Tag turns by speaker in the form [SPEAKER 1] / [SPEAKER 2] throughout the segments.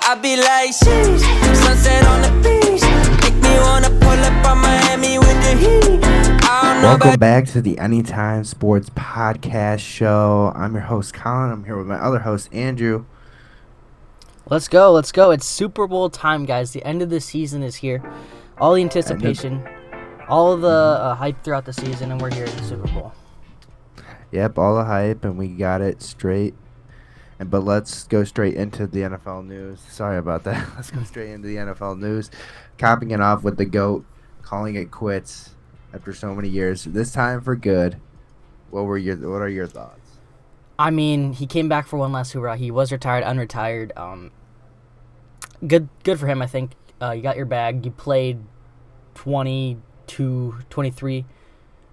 [SPEAKER 1] I be like, sheesh, sunset on the beach. Make me wanna pull up on Miami with the heat.
[SPEAKER 2] Welcome back to the Anytime Sports Podcast Show. I'm your host, Colin. I'm here with my other host, Andrew.
[SPEAKER 3] Let's go. It's Super Bowl time, guys. The end of the season is here. All the anticipation, all of the hype throughout the season, and we're here at the Super Bowl.
[SPEAKER 2] Yep, all the hype, and we got it straight. But let's go straight into the NFL news. Sorry about that. Let's go straight into the NFL news. Capping it off with the GOAT, calling it quits after so many years. This time for good. What are your thoughts?
[SPEAKER 3] I mean, he came back for one last hurrah. He was retired, unretired. Good for him, I think. You got your bag. You played 22, 23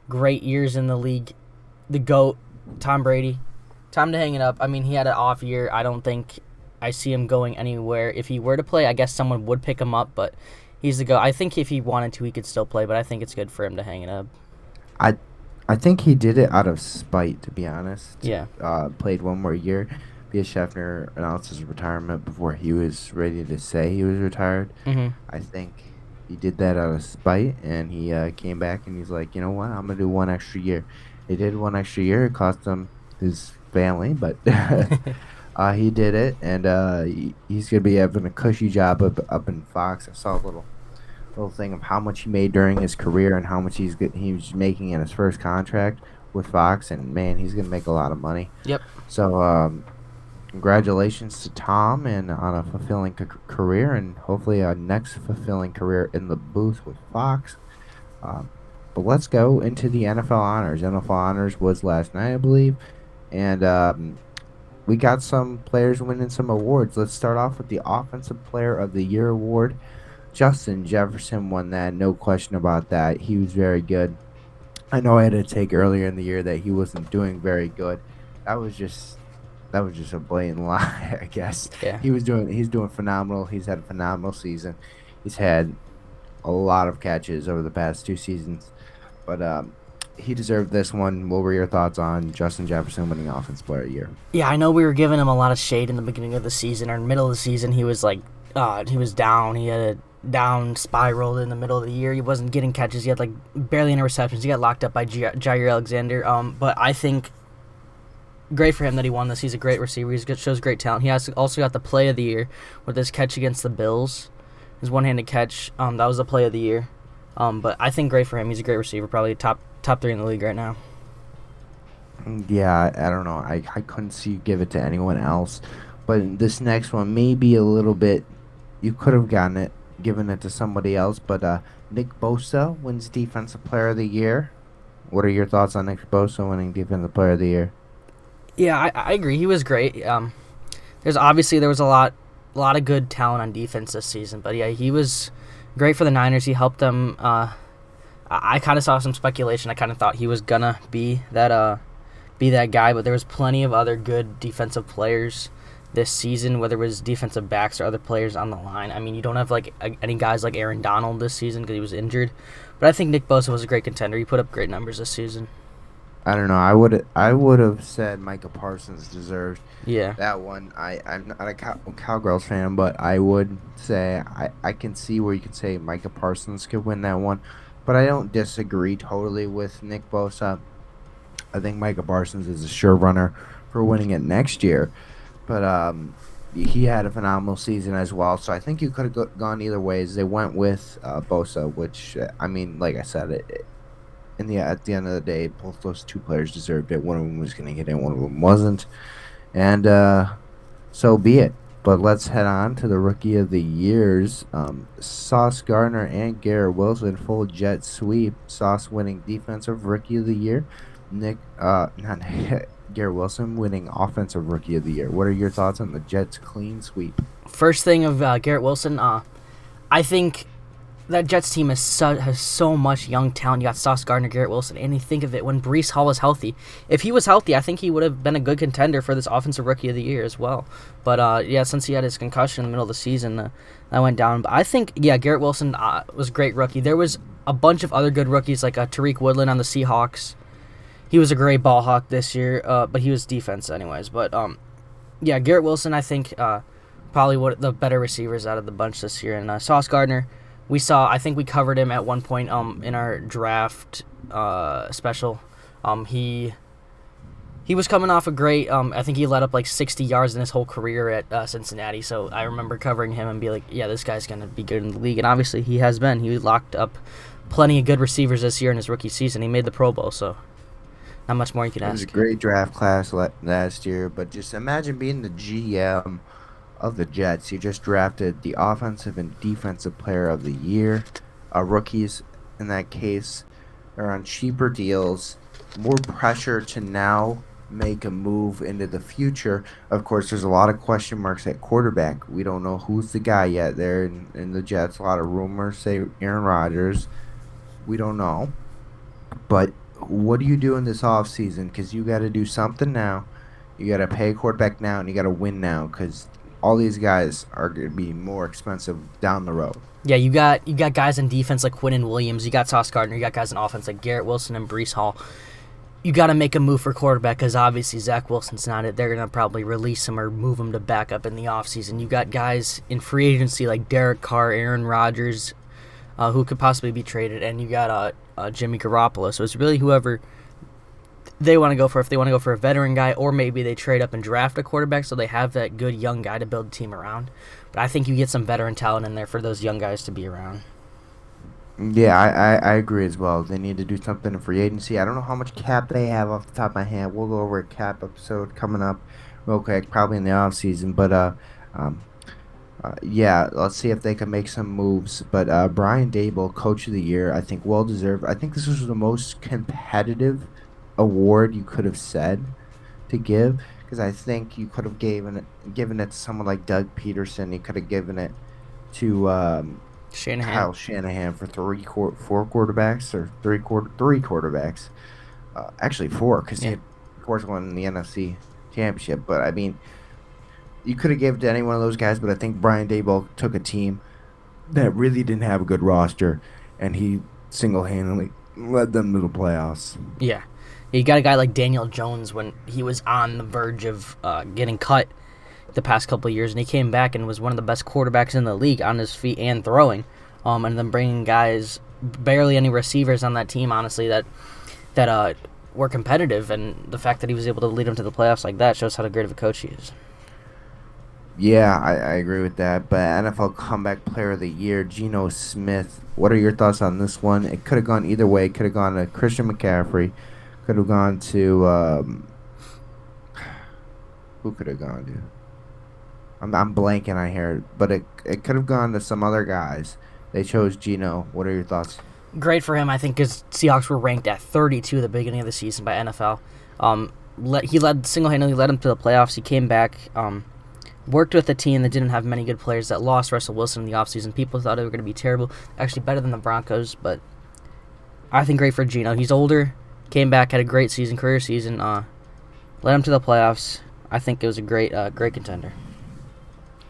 [SPEAKER 3] great years in the league. The GOAT, Tom Brady. Time to hang it up. I mean, he had an off year. I don't think I see him going anywhere. If he were to play, I guess someone would pick him up, but he's the GOAT. I think if he wanted to, he could still play, but I think it's good for him to hang it up.
[SPEAKER 2] I think he did it out of spite, to be honest.
[SPEAKER 3] Yeah.
[SPEAKER 2] Played one more year. B.S. Scheffner announced his retirement before he was ready to say he was retired.
[SPEAKER 3] Mm-hmm.
[SPEAKER 2] I think he did that out of spite, and he came back and he's like, you know what, I'm going to do one extra year. He did one extra year. It cost him his family, but he did it, and he's going to be having a cushy job up in Fox. I saw a little thing of how much he made during his career and how much he was making in his first contract with Fox, and man, he's going to make a lot of money.
[SPEAKER 3] Yep.
[SPEAKER 2] So congratulations to Tom and on a fulfilling career, and hopefully a next fulfilling career in the booth with Fox. But let's go into the NFL honors. NFL honors was last night, I believe, and we got some players winning some awards. Let's start off with the Offensive Player of the Year award. Justin Jefferson won that, no question about that. He was very good. I know I had a take earlier in the year that he wasn't doing very good. That was just a blatant lie, I guess.
[SPEAKER 3] Yeah.
[SPEAKER 2] He's doing phenomenal. He's had a phenomenal season. He's had a lot of catches over the past 2 seasons. But he deserved this one. What were your thoughts on Justin Jefferson winning Offensive Player of the Year?
[SPEAKER 3] Yeah, I know we were giving him a lot of shade in the beginning of the season or in the middle of the season. He was like, he was down. He had a down spiral in the middle of the year. He wasn't getting catches. He had like barely any receptions. He got locked up by Jair Alexander. But I think great for him that he won this. He's a great receiver. He shows great talent. He also got the Play of the Year with his catch against the Bills. His one-handed catch. That was the Play of the Year. But I think great for him. He's a great receiver. Probably top 3 in the league right now.
[SPEAKER 2] Yeah, I don't know. I couldn't see you give it to anyone else. But this next one may be a little bit. You could have given it to somebody else. But Nick Bosa wins Defensive Player of the Year. What are your thoughts on Nick Bosa winning Defensive Player of the Year?
[SPEAKER 3] Yeah, I agree. He was great. There was a lot of good talent on defense this season. But yeah, he was great for the Niners. He helped them. I kind of saw some speculation. I kind of thought he was gonna be that guy, but there was plenty of other good defensive players this season, whether it was defensive backs or other players on the line. I mean, you don't have like any guys like Aaron Donald this season because he was injured, but I think Nick Bosa was a great contender. He put up great numbers this season.
[SPEAKER 2] I don't know. I would have said Micah Parsons deserved that one. I'm not a Cowgirls fan, but I would say I can see where you could say Micah Parsons could win that one. But I don't disagree totally with Nick Bosa. I think Micah Parsons is a sure runner for winning it next year. But he had a phenomenal season as well. So I think you could have gone either ways. They went with Bosa, which, I mean, like I said, at the end of the day, both those 2 players deserved it. One of them was going to get in, one of them wasn't. And so be it. But let's head on to the Rookie of the Years. Sauce Gardner and Garrett Wilson, full jet sweep. Sauce winning Defensive Rookie of the Year. Garrett Wilson winning Offensive Rookie of the Year. What are your thoughts on the Jets' clean sweep?
[SPEAKER 3] First thing of Garrett Wilson, I think that Jets team has so much young talent. You got Sauce Gardner, Garrett Wilson, and you think of it when Breece Hall was healthy. If he was healthy, I think he would have been a good contender for this Offensive Rookie of the Year as well. But, since he had his concussion in the middle of the season, that went down. But I think, Garrett Wilson was a great rookie. There was a bunch of other good rookies, like Tariq Woodland on the Seahawks. He was a great ball hawk this year, but he was defense anyways. But, Garrett Wilson, I think, probably one of the better receivers out of the bunch this year. And Sauce Gardner, I think we covered him at one point in our draft special. He was coming off a great, I think he led up like 60 yards in his whole career at Cincinnati. So I remember covering him and be like, yeah, this guy's going to be good in the league. And obviously he has been. He locked up plenty of good receivers this year in his rookie season. He made the Pro Bowl, so not much more you can ask. It was
[SPEAKER 2] a great draft class last year, but just imagine being the GM of the Jets. You just drafted the offensive and defensive player of the year. Rookies, in that case, are on cheaper deals. More pressure to now make a move into the future. Of course, there's a lot of question marks at quarterback. We don't know who's the guy yet there in the Jets. A lot of rumors say Aaron Rodgers. We don't know. But what do you do in this offseason? Because you got to do something now. You got to pay a quarterback now, and you got to win now, because all these guys are going to be more expensive down the road.
[SPEAKER 3] Yeah, you got guys in defense like Quinnen Williams. You got Sauce Gardner. You got guys in offense like Garrett Wilson and Breece Hall. You got to make a move for quarterback because obviously Zach Wilson's not it. They're going to probably release him or move him to backup in the offseason. You got guys in free agency like Derek Carr, Aaron Rodgers, who could possibly be traded, and you got Jimmy Garoppolo. So it's really whoever they want to go for. If they want to go for a veteran guy, or maybe they trade up and draft a quarterback so they have that good young guy to build a team around. But I think you get some veteran talent in there for those young guys to be around.
[SPEAKER 2] Yeah, I agree as well. They need to do something in free agency. I don't know how much cap they have off the top of my head. We'll go over a cap episode coming up real quick, probably in the off season. But yeah, let's see if they can make some moves. But Brian Daboll, Coach of the Year, I think well deserved. I think this was the most competitive award you could have said to give, because I think you could have given it to someone like Doug Peterson. You could have given it to Kyle Shanahan for three quarterbacks. Actually four, because he had, of course, won in the NFC Championship. But I mean, you could have given it to any one of those guys. But I think Brian Daboll took a team that really didn't have a good roster, and he single-handedly led them to the playoffs.
[SPEAKER 3] Yeah. You got a guy like Daniel Jones when he was on the verge of getting cut the past couple of years, and he came back and was one of the best quarterbacks in the league on his feet and throwing. And then bringing guys, barely any receivers on that team, honestly, that were competitive, and the fact that he was able to lead them to the playoffs like that shows how great of a coach he is.
[SPEAKER 2] Yeah, I agree with that. But NFL Comeback Player of the Year, Geno Smith. What are your thoughts on this one? It could have gone either way. It could have gone to Christian McCaffrey. Could have gone to who could have gone to? I'm blanking on here, but it could have gone to some other guys. They chose Geno. What are your thoughts?
[SPEAKER 3] Great for him, I think, because Seahawks were ranked at 32 at the beginning of the season by NFL. He single-handedly led them to the playoffs. He came back, worked with a team that didn't have many good players, that lost Russell Wilson in the offseason. People thought they were going to be terrible, actually better than the Broncos, but I think great for Geno. He's older, came back, had a great season, career season, led him to the playoffs. I think it was a great contender.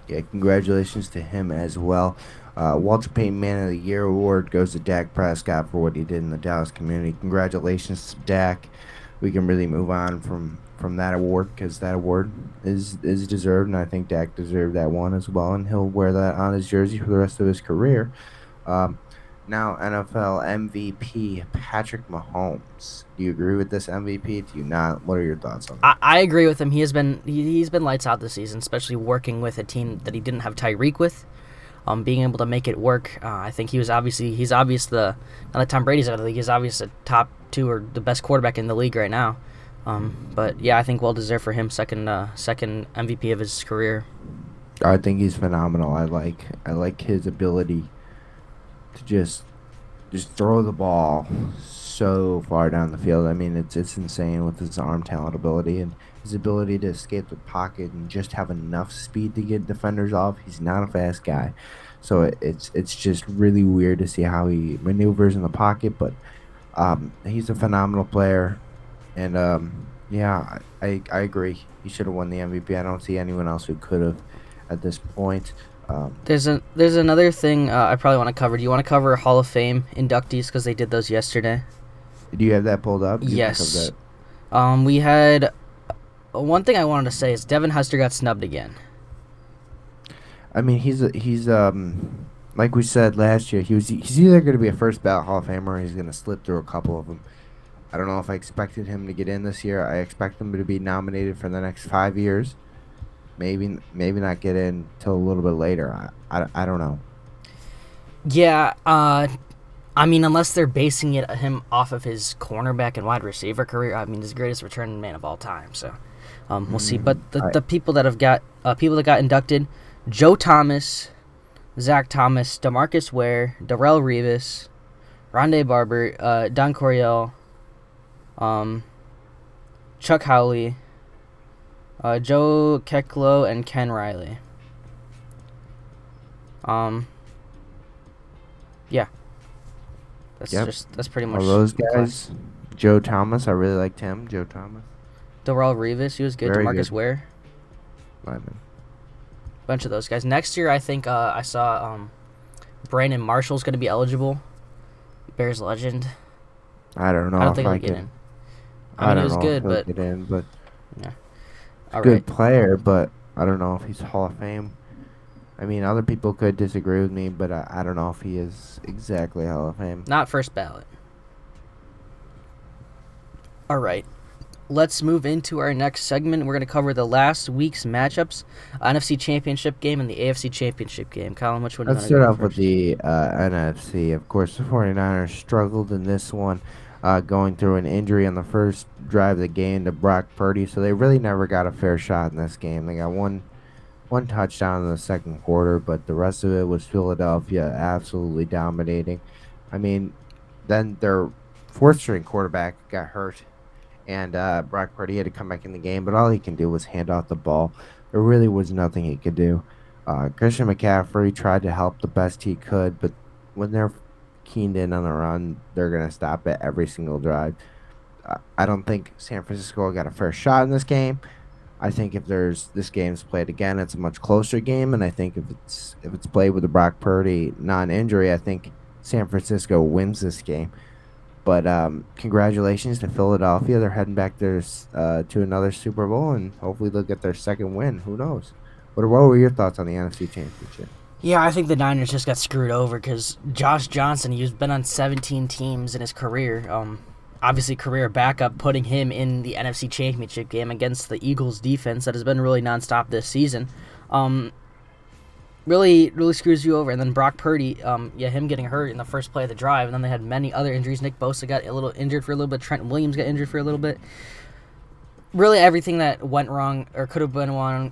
[SPEAKER 2] Yeah, congratulations to him as well. Walter Payton Man of the Year award goes to Dak Prescott for what he did in the Dallas community. Congratulations to Dak. We can really move on from that award, because that award is deserved, and I think Dak deserved that one as well, and he'll wear that on his jersey for the rest of his career. Now, NFL MVP Patrick Mahomes. Do you agree with this MVP? Do you not? What are your thoughts on that?
[SPEAKER 3] I agree with him. He's been lights out this season, especially working with a team that he didn't have Tyreek with. Being able to make it work. I think he's obvious now that Tom Brady's out of the league, he's obviously a top 2 or the best quarterback in the league right now. But yeah, I think well deserved for him, second MVP of his career.
[SPEAKER 2] I think he's phenomenal. I like his ability to just throw the ball so far down the field. I mean, it's insane with his arm talent ability and his ability to escape the pocket and just have enough speed to get defenders off. He's not a fast guy, so it's just really weird to see how he maneuvers in the pocket. But he's a phenomenal player, and yeah, I agree. He should have won the MVP. I don't see anyone else who could have at this point.
[SPEAKER 3] There's another thing I probably want to cover. Do you want to cover Hall of Fame inductees, because they did those yesterday?
[SPEAKER 2] Do you have that pulled up?
[SPEAKER 3] Yes. We had one thing I wanted to say is Devin Hester got snubbed again.
[SPEAKER 2] I mean, he's like we said last year, he's either going to be a first ballot Hall of Famer or he's going to slip through a couple of them. I don't know if I expected him to get in this year. I expect him to be nominated for the next 5 years. Maybe not get in till a little bit later. I don't know.
[SPEAKER 3] Yeah, I mean, unless they're basing him off of his cornerback and wide receiver career, I mean, he's the greatest returning man of all time. So, we'll see. But the people that got inducted: Joe Thomas, Zach Thomas, DeMarcus Ware, Darrell Revis, Rondé Barber, Don Coryell, Chuck Howley, Joe Keklo, and Ken Riley. Yeah. That's pretty much
[SPEAKER 2] all those guys. Joe Thomas, I really liked him. Joe Thomas.
[SPEAKER 3] Darrell Revis, he was good.
[SPEAKER 2] Very
[SPEAKER 3] DeMarcus
[SPEAKER 2] good.
[SPEAKER 3] Ware.
[SPEAKER 2] Lyman.
[SPEAKER 3] Bunch of those guys. Next year, I think I saw Brandon Marshall's going to be eligible. Bears legend.
[SPEAKER 2] I don't know.
[SPEAKER 3] I don't think he'll get in. I mean, he was good, but
[SPEAKER 2] get in, but
[SPEAKER 3] yeah,
[SPEAKER 2] good player. But I don't know if he's Hall of Fame. I mean, other people could disagree with me, but I don't know if he is exactly Hall of Fame.
[SPEAKER 3] Not first ballot. All right. Let's move into our next segment. We're going to cover the last week's matchups, NFC Championship game and the AFC Championship game. Colin, which one do you want to go
[SPEAKER 2] Let's start off
[SPEAKER 3] first?
[SPEAKER 2] with the NFC. Of course, the 49ers struggled in this one, going through an injury on the first drive of the game to Brock Purdy, so they really never got a fair shot in this game. They got one touchdown in the second quarter, but the rest of it was Philadelphia absolutely dominating. I mean, then their fourth-string quarterback got hurt, and Brock Purdy had to come back in the game, but all he can do was hand off the ball. There really was nothing he could do. Christian McCaffrey tried to help the best he could, but when they're keened in on the run, they're going to stop it every single drive. I don't think San Francisco got a fair shot in this game. I think if this game's played again, it's a much closer game, and I think if it's played with the Brock Purdy non-injury, I think San Francisco wins this game. But congratulations to Philadelphia. They're heading back there to another Super Bowl, and hopefully they'll get their second win. Who knows? What were your thoughts on the NFC Championship?
[SPEAKER 3] Yeah, I think the Niners just got screwed over because Josh Johnson, he's been on 17 teams in his career. Obviously, career backup, putting him in the NFC Championship game against the Eagles defense that has been really nonstop this season. Really screws you over. And then Brock Purdy, him getting hurt in the first play of the drive, and then they had many other injuries. Nick Bosa got a little injured for a little bit. Trent Williams got injured for a little bit. Really, everything that went wrong or could have gone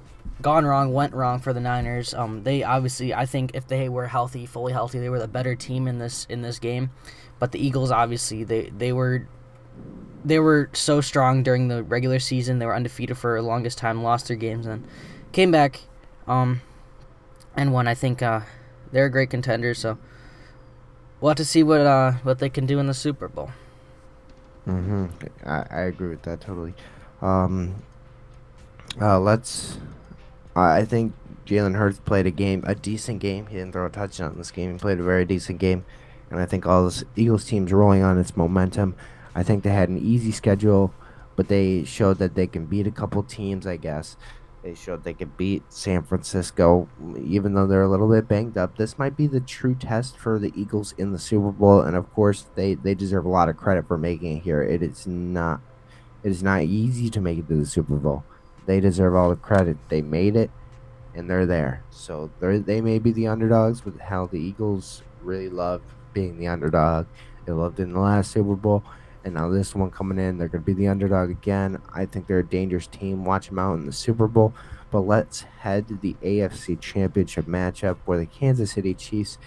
[SPEAKER 3] wrong went wrong for the Niners. They obviously, I think, if they were healthy, fully healthy, they were the better team in this game. But the Eagles, obviously, they were so strong during the regular season. They were undefeated for the longest time, lost their games, and came back and won. I think they're a great contender, so we'll have to see what they can do in the Super Bowl.
[SPEAKER 2] I agree with that totally. I think Jalen Hurts played a decent game. He didn't throw a touchdown in this game. He played a very decent game, and I think all this Eagles team's rolling on its momentum. I think they had an easy schedule, but they showed that they can beat a couple teams, I guess. They showed they could beat San Francisco, even though they're a little bit banged up. This might be the true test for the Eagles in the Super Bowl, and of course, they deserve a lot of credit for making it here. It is not easy to make it to the Super Bowl. They deserve all the credit. They made it, and they're there. So they may be the underdogs, but hell, the Eagles really love being the underdog. They loved it in the last Super Bowl. And now this one coming in, they're going to be the underdog again. I think they're a dangerous team. Watch them out in the Super Bowl. But let's head to the AFC Championship matchup where the Kansas City Chiefs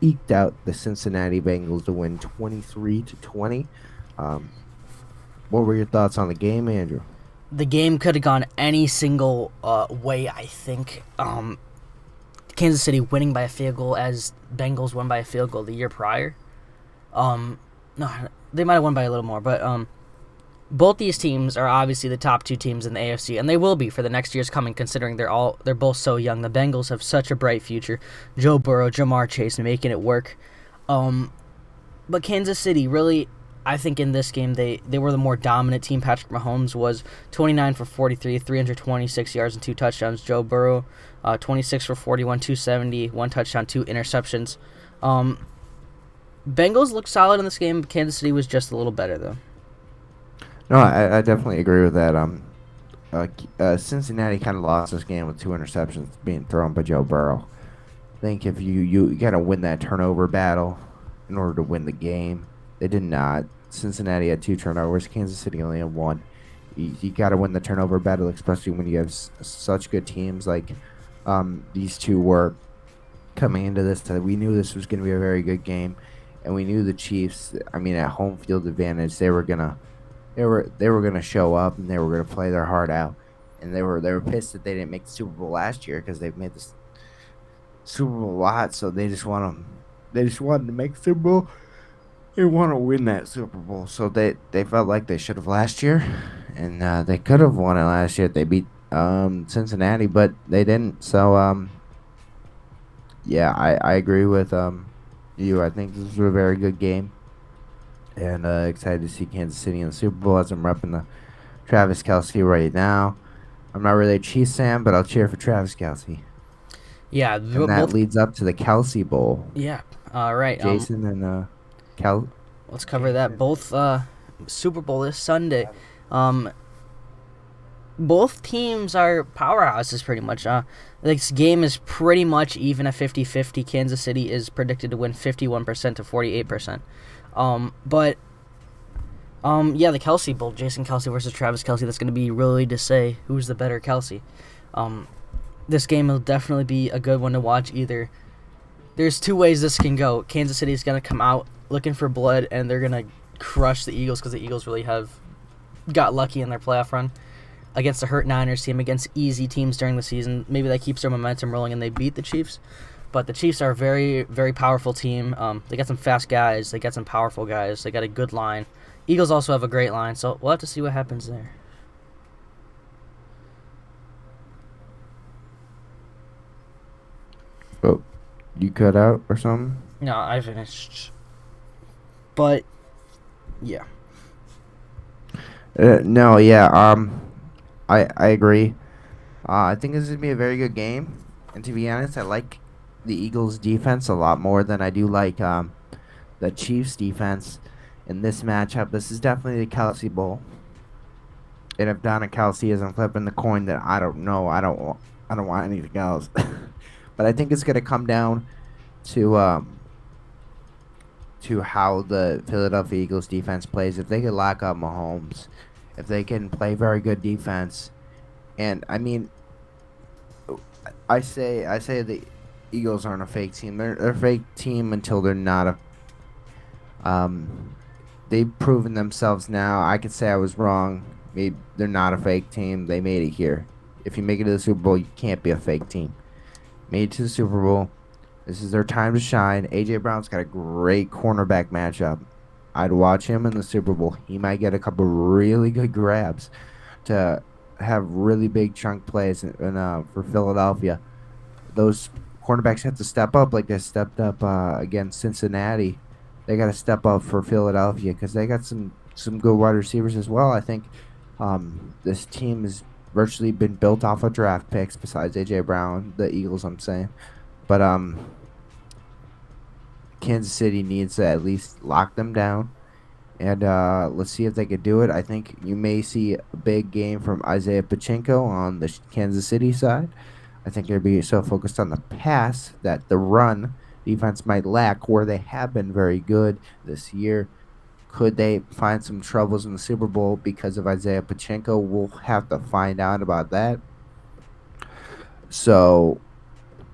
[SPEAKER 2] eked out the Cincinnati Bengals to win 23-20. What were your thoughts on the game, Andrew?
[SPEAKER 3] The game could have gone any single way, I think. Kansas City winning by a field goal as Bengals won by a field goal the year prior. No, they might have won by a little more, but both these teams are obviously the top two teams in the AFC, and they will be for the next years coming, considering they're both so young. The Bengals have such a bright future. Joe Burrow, Jamar Chase making it work. But Kansas City, really, I think in this game they were the more dominant team. Patrick Mahomes was 29 for 43, 326 yards and 2 touchdowns. Joe Burrow, 26 for 41, 270, 1 touchdown, 2 interceptions. Bengals looked solid in this game. Kansas City was just a little better, though.
[SPEAKER 2] No, I definitely agree with that. Cincinnati kind of lost this game with 2 interceptions being thrown by Joe Burrow. I think if you got to win that turnover battle in order to win the game. They did not. Cincinnati had 2 turnovers. Kansas City only had 1. You got to win the turnover battle, especially when you have such good teams like these two were coming into this. We knew this was going to be a very good game, and we knew the Chiefs. I mean, at home field advantage, they were gonna show up and they were gonna play their heart out, and they were pissed that they didn't make the Super Bowl last year because they've made the Super Bowl a lot. So they just wanted to make the Super Bowl. They want to win that Super Bowl, so they felt like they should have last year, and they could have won it last year if they beat Cincinnati, but they didn't. So yeah, I agree with you. I think this was a very good game, and excited to see Kansas City in the Super Bowl as I'm repping the Travis Kelce right now. I'm not really a Chiefs fan, but I'll cheer for Travis Kelce.
[SPEAKER 3] Yeah,
[SPEAKER 2] and that leads up to the Kelce Bowl.
[SPEAKER 3] Yeah, right.
[SPEAKER 2] Jason and
[SPEAKER 3] let's cover that. Both Super Bowl this Sunday. Both teams are powerhouses pretty much. This game is pretty much even at 50-50. Kansas City is predicted to win 51% to 48%. Yeah, the Kelce Bowl, Jason Kelce versus Travis Kelce. That's going to be really to say who's the better Kelce. This game will definitely be a good one to watch. Either there's 2 ways this can go. Kansas City is going to come out looking for blood, and they're going to crush the Eagles because the Eagles really have got lucky in their playoff run against the hurt Niners team, against easy teams during the season. Maybe that keeps their momentum rolling and they beat the Chiefs. But the Chiefs are a very, very powerful team. They got some fast guys. They got some powerful guys. They got a good line. Eagles also have a great line, so we'll have to see what happens there.
[SPEAKER 2] Oh, you cut out or something?
[SPEAKER 3] No, I finished. But, yeah.
[SPEAKER 2] No, yeah, I agree. I think this is going to be a very good game. And to be honest, I like the Eagles' defense a lot more than I do like the Chiefs' defense in this matchup. This is definitely the Kelce Bowl. And if Donna Kelce isn't flipping the coin, then I don't know. I don't want anything else. But I think it's going to come down to how the Philadelphia Eagles defense plays. If they can lock up Mahomes, if they can play very good defense, and I mean, I say the Eagles aren't a fake team. They're a fake team until they're not a. They've proven themselves now. I could say I was wrong. Maybe they're not a fake team. They made it here. If you make it to the Super Bowl, you can't be a fake team. Made it to the Super Bowl. This is their time to shine. A.J. Brown's got a great cornerback matchup. I'd watch him in the Super Bowl. He might get a couple really good grabs to have really big chunk plays for Philadelphia. Those cornerbacks have to step up like they stepped up against Cincinnati. They got to step up for Philadelphia because they got some good wide receivers as well. I think this team has virtually been built off of draft picks besides A.J. Brown, the Eagles, I'm saying. But Kansas City needs to at least lock them down. And let's see if they could do it. I think you may see a big game from Isaiah Pacheco on the Kansas City side. I think they'll be so focused on the pass that the run defense might lack, where they have been very good this year. Could they find some troubles in the Super Bowl because of Isaiah Pacheco? We'll have to find out about that. So,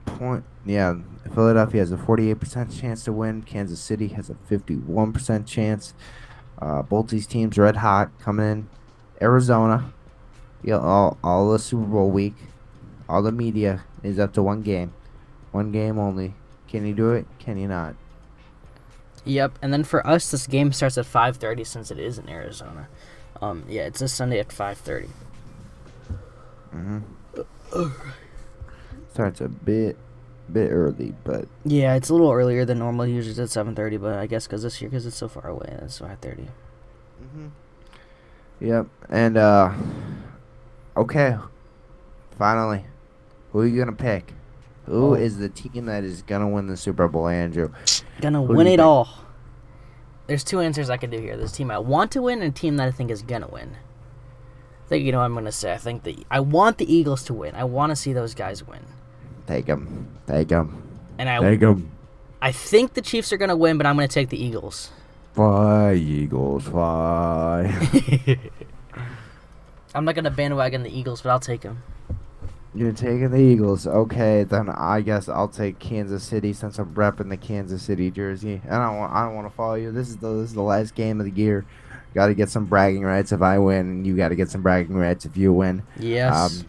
[SPEAKER 2] Philadelphia has a 48% chance to win. Kansas City has a 51% chance. Both these teams red hot coming in. Arizona, all the Super Bowl week, all the media is up to one game only. Can you do it? Can you not?
[SPEAKER 3] Yep, and then for us, this game starts at 5:30 since it is in Arizona. Yeah, it's this Sunday at 5:30.
[SPEAKER 2] Starts a bit bit early, but
[SPEAKER 3] yeah, it's a little earlier than normal. Usually it's at 7:30, but I guess because it's so far away, it's 5:30.
[SPEAKER 2] Yep. And okay, finally, who are you gonna pick? Who is the team that is gonna win the Super Bowl, Andrew?
[SPEAKER 3] Gonna win it all. There's two answers I could do here. There's a team I want to win and a team that I think is gonna win. I think you know what I'm gonna say. I think I want the Eagles to win. I want to see those guys win.
[SPEAKER 2] Take them.
[SPEAKER 3] And
[SPEAKER 2] Take them.
[SPEAKER 3] I think the Chiefs are gonna win, but I'm gonna take the Eagles.
[SPEAKER 2] Fly, Eagles, fly.
[SPEAKER 3] I'm not gonna bandwagon the Eagles, but I'll take them.
[SPEAKER 2] You're taking the Eagles. Okay, then I guess I'll take Kansas City since I'm repping the Kansas City jersey. And I don't want to follow you. This is the last game of the year. Got to get some bragging rights if I win, and you got to get some bragging rights if you win.
[SPEAKER 3] Yes.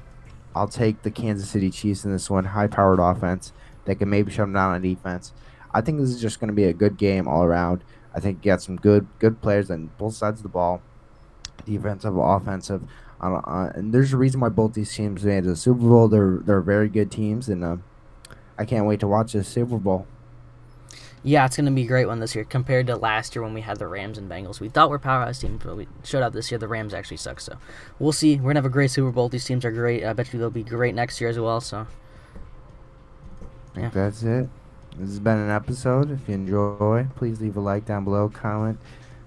[SPEAKER 2] I'll take the Kansas City Chiefs in this one. High-powered offense. They can maybe shut them down on defense. I think this is just going to be a good game all around. I think you got some good players on both sides of the ball, defensive, offensive. And there's a reason why both these teams made the Super Bowl. They're very good teams, and I can't wait to watch this Super Bowl.
[SPEAKER 3] Yeah, it's going to be a great one this year compared to last year when we had the Rams and Bengals. We thought we're powerhouse teams, but we showed out this year. The Rams actually suck, so we'll see. We're going to have a great Super Bowl. These teams are great. I bet you they'll be great next year as well. So,
[SPEAKER 2] I think that's it. This has been an episode. If you enjoy, please leave a like down below, comment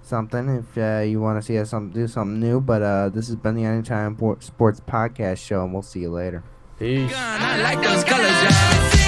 [SPEAKER 2] something if you want to see us do something new. But this has been the Anytime Sports Podcast Show, and we'll see you later.
[SPEAKER 3] Peace.
[SPEAKER 1] I like those colors.